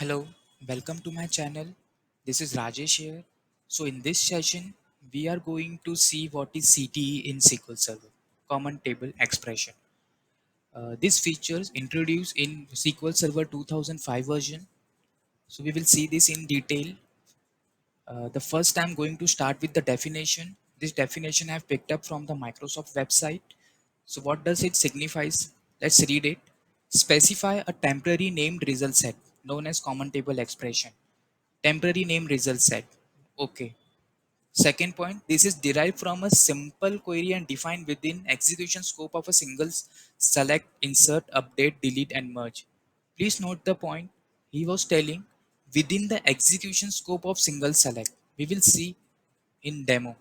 Hello, welcome to my channel. This is Rajesh here. So in this session, we are going to see what is CTE in SQL Server, Common Table Expression. This features introduced in SQL Server 2005 version. So we will see this in detail. The first I'm going to start with the definition. This definition I've picked up from the Microsoft website. So what does it signifies? Let's read it. Specify a temporary named result set known as common table expression. Temporary name result set. Okay. Second point, this is derived from a simple query and defined within execution scope of a single select, insert, update, delete, and merge. Please note the point he was telling within the execution scope of single select. We will see in demo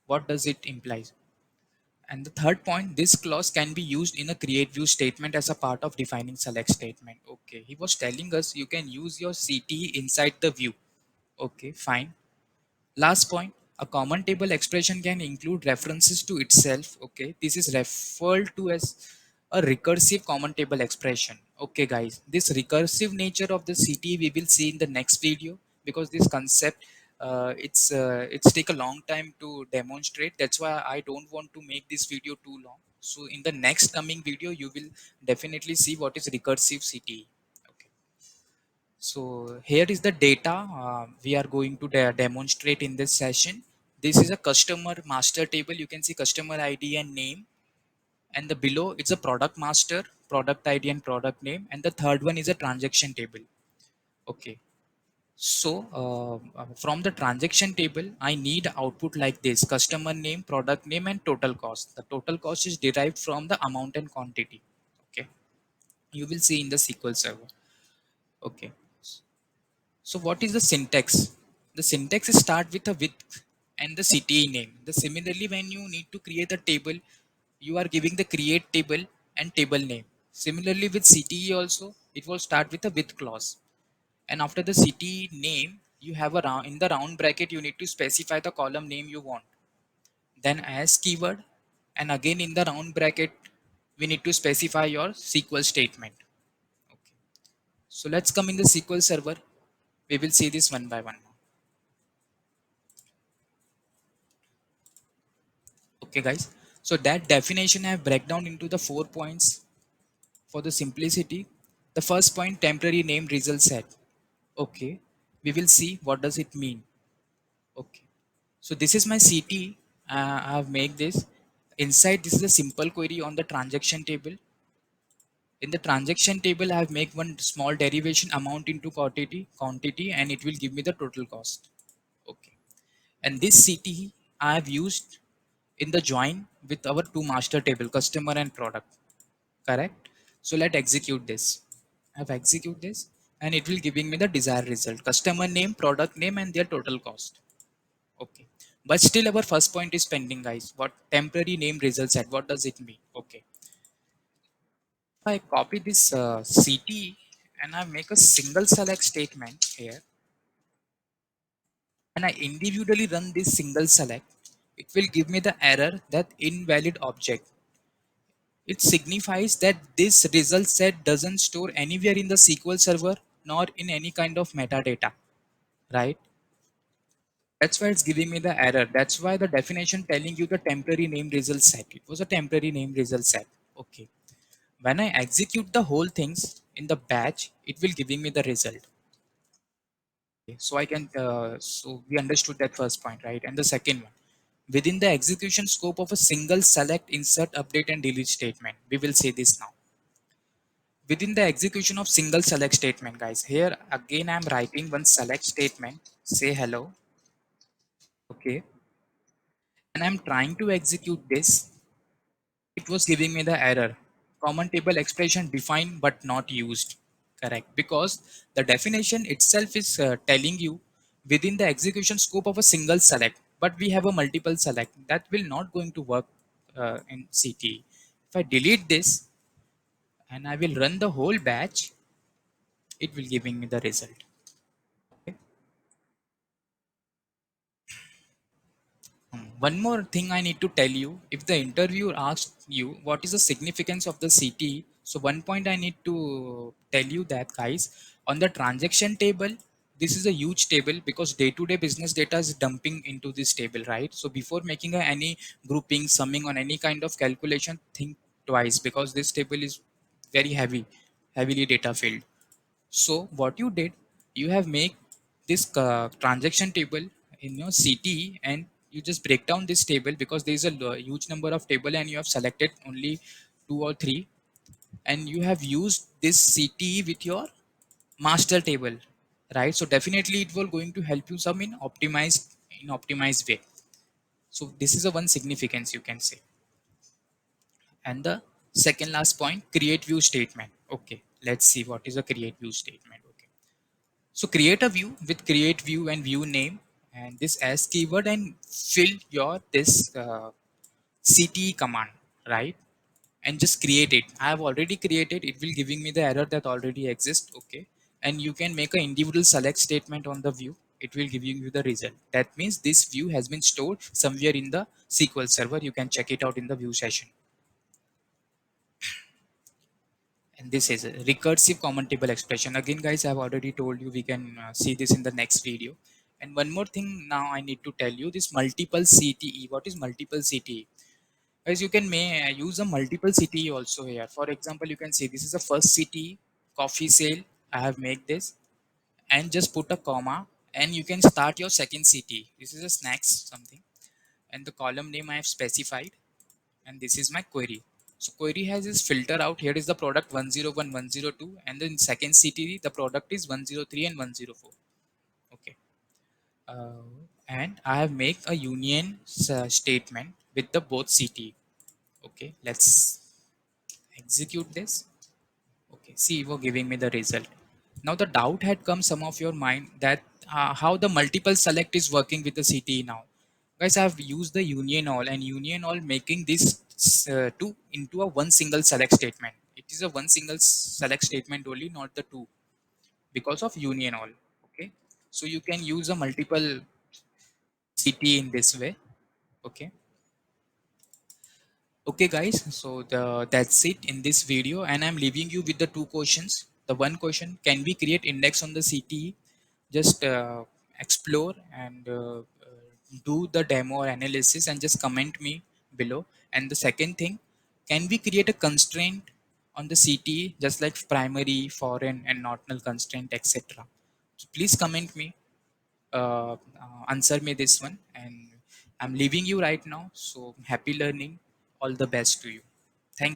what does it imply. And the third point, this clause can be used in a create view statement as a part of defining select statement. Okay, he was telling us you can use your CTE inside the view. Okay, fine. Last point, a common table expression can include references to itself. Okay, this is referred to as a recursive common table expression. Okay, guys, this recursive nature of the CT we will see in the next video because this concept it's take a long time to demonstrate. That's why I don't want to make this video too long. So in the next coming video, you will definitely see what is recursive CTE. Okay. So here is the data we are going to demonstrate in this session. This is a customer master table. You can see customer ID and name, and the below it's a product master, product ID and product name, and the third one is a transaction table. Okay. So from the transaction table, I need output like this: customer name, product name, and total cost. The total cost is derived from the amount and quantity. Okay. You will see in the SQL Server. Okay. So what is the syntax? The syntax is start with a with and the CTE name. The similarly, when you need to create a table, you are giving the create table and table name. Similarly with CTE also, it will start with a with clause. And after the CTE name, you have a round in the round bracket. You need to specify the column name you want. Then as keyword, and again in the round bracket, we need to specify your SQL statement. Okay. So let's come in the SQL Server. We will see this one by one. Okay, guys. So that definition I have break down into the 4 points for the simplicity. The first point, temporary name result set. Okay, we will see what does it mean. Okay, so this is my CT. I have made this. Inside this is a simple query on the transaction table. In the transaction table, I have make one small derivation amount into quantity, and it will give me the total cost. Okay, and this CT I have used in the join with our two master table, customer and product. Correct. So let execute this. I've execute this and it will giving me the desired result: customer name, product name, and their total cost. Okay, but still our first point is pending, guys. What temporary name result set, what does it mean? Okay, if I copy this CT and I make a single select statement here and I individually run this single select, it will give me the error that invalid object. It signifies that this result set doesn't store anywhere in the SQL Server nor in any kind of metadata, right? That's why it's giving me the error. That's why the definition telling you the temporary name result set. It was a temporary name result set. Okay. When I execute the whole things in the batch, it will giving me the result. Okay. So I can, so we understood that first point, right? And the second one, within the execution scope of a single select, insert, update, and delete statement. We will say this now. Within the execution of single select statement, guys, here again I'm writing one select statement, say hello. Okay, and I'm trying to execute this. It was giving me the error: common table expression defined but not used. Correct, because the definition itself is telling you within the execution scope of a single select, but we have a multiple select that will not going to work in CT. If I delete this and I will run the whole batch, it will giving me the result. Okay. One more thing I need to tell you: if the interviewer asks you what is the significance of the CT, So one point I need to tell you that, guys, on the transaction table, this is a huge table because day-to-day business data is dumping into this table, right? So before making any grouping, summing on any kind of calculation, think twice because this table is very heavily data filled. So what you did, you have make this transaction table in your CT, and you just break down this table because there is a huge number of table and you have selected only two or three, and you have used this CT with your master table, right? So definitely it will going to help you some in optimized way. So this is a one significance you can say. And the second last point, create view statement. Okay, let's see what is a create view statement. Okay, so create a view with create view and view name and this as keyword and fill your this CTE command, right? And just create it. I have already created. It will giving me the error that already exists. Okay, and you can make an individual select statement on the view. It will give you the result. That means this view has been stored somewhere in the SQL server. You can check it out in the view session. And this is a recursive common table expression. Again, guys, I've already told you we can see this in the next video. And one more thing now I need to tell you this multiple CTE. What is multiple CTE? Guys, you can may use a multiple CTE also here. For example, you can say this is the first CTE, coffee sale. I have made this and just put a comma and you can start your second CTE. This is a snacks something and the column name I have specified and this is my query. So query has this filter out. Here is the product 101, 102, and then second CTE the product is 103 and 104. Okay, uh, and I have make a union statement with the both CTE. Okay, let's execute this. Okay, see, you were giving me the result. Now the doubt had come some of your mind that how the multiple select is working with the CTE now. Guys, I've used the union all and union all making this two into a one single select statement. It is a one single select statement only, not the two, because of union all. Okay, so you can use a multiple CTE in this way. Okay. Okay, guys, so that's it in this video, and I'm leaving you with the two questions. The one question: can we create index on the CTE? Just explore and do the demo or analysis, and just comment me below. And the second thing: can we create a constraint on the CTE, just like primary, foreign, and not null constraint, etc. So please comment me, answer me this one, and I'm leaving you right now. So happy learning. All the best to you.